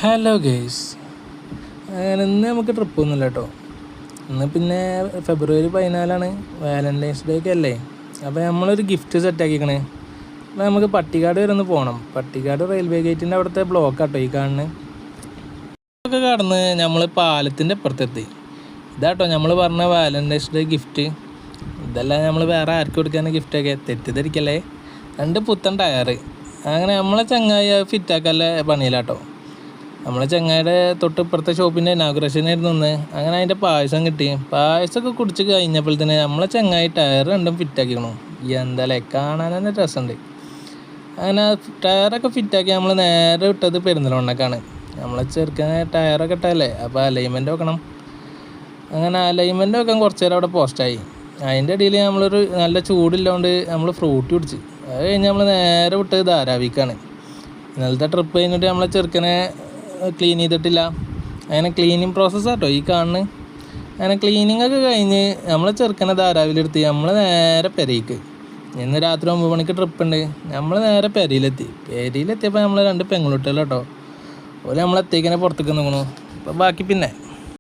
Hello guys, അങ്ങനെ ഇന്ന് നമുക്ക് ട്രിപ്പൊന്നുമില്ല കേട്ടോ. ഇന്ന് പിന്നെ ഫെബ്രുവരി 14 വാലൻറ്റൈൻസ് ഡേ ഒക്കെ അല്ലേ. അപ്പോൾ നമ്മളൊരു ഗിഫ്റ്റ് സെറ്റാക്കിക്കണേ. അപ്പോൾ നമുക്ക് പട്ടിക്കാട് വരെ ഒന്ന് പോകണം. പട്ടിക്കാട് റെയിൽവേ ഗേറ്റിൻ്റെ അവിടുത്തെ ബ്ലോക്കാട്ടോ ഈ കാണുന്നത്. ഒക്കെ കടന്ന് നമ്മൾ പാലത്തിൻ്റെ അപ്പുറത്തെത്തി. ഇതാട്ടോ നമ്മൾ പറഞ്ഞ വാലൻറ്റൈൻസ് ഡേ ഗിഫ്റ്റ്. ഇതെല്ലാം നമ്മൾ വേറെ ആർക്ക് കൊടുക്കാൻ ഗിഫ്റ്റൊക്കെ തെറ്റിദ്ധരിക്കല്ലേ. 2 പുത്തൻ ടയറ്. അങ്ങനെ നമ്മളെ ചങ്ങായി ഫിറ്റാക്കല്ലേ പണിയിലാട്ടോ. നമ്മളെ ചങ്ങായിയുടെ തൊട്ടിപ്പുറത്തെ ഷോപ്പിൻ്റെ ഇനാഗുറേഷനായിരുന്നു ഇന്ന്. അങ്ങനെ അതിൻ്റെ പായസം കിട്ടി. പായസമൊക്കെ കുടിച്ച് കഴിഞ്ഞപ്പോൾ തന്നെ നമ്മളെ ചങ്ങായി ടയർ 2 ഫിറ്റാക്കിക്കണു. എന്താല്ലേ, കാണാൻ തന്നെ രസമുണ്ട്. അങ്ങനെ ടയറൊക്കെ ഫിറ്റാക്കി നമ്മൾ നേരെ വിട്ടത് പെരുന്തൽമണ്ണക്കാണ്. നമ്മളെ ചെറുക്കനെ ടയറൊക്കെ ഇട്ടല്ലേ, അപ്പോൾ അലൈൻമെൻറ്റ് വെക്കണം. അങ്ങനെ അലൈൻമെൻറ്റ് വെക്കാൻ കുറച്ച് നേരം അവിടെ പോസ്റ്റായി. അതിൻ്റെ ഇടയിൽ നമ്മളൊരു നല്ല ചൂടില്ലാണ്ട് നമ്മൾ ഫ്രൂട്ടി കുടിച്ച്. അത് കഴിഞ്ഞ് നമ്മൾ നേരെ വിട്ടത് ധാരാവിക്കാണ്. ഇന്നലത്തെ ട്രിപ്പ് കഴിഞ്ഞിട്ട് നമ്മളെ ചെറുക്കനെ ക്ലീൻ ചെയ്തിട്ടില്ല. അങ്ങനെ ക്ലീനിങ് പ്രോസസ്സാട്ടോ ഈ കാണുന്നത്. അങ്ങനെ ക്ലീനിങ് ഒക്കെ കഴിഞ്ഞ് നമ്മളെ ചെറുക്കനെ ധാരാവിലെടുത്ത് നമ്മൾ നേരെ പെരയ്ക്ക്. ഇന്ന് രാത്രി 9 മണിക്ക് ട്രിപ്പ് ഉണ്ട്. നമ്മൾ നേരെ പെരയിലെത്തിയപ്പോൾ നമ്മൾ 2 പെങ്ങളുട്ടികൾ കേട്ടോ. ഓല് നമ്മളെത്തേക്കനെ പുറത്തേക്ക് നിൽക്കണു. അപ്പോൾ ബാക്കി പിന്നെ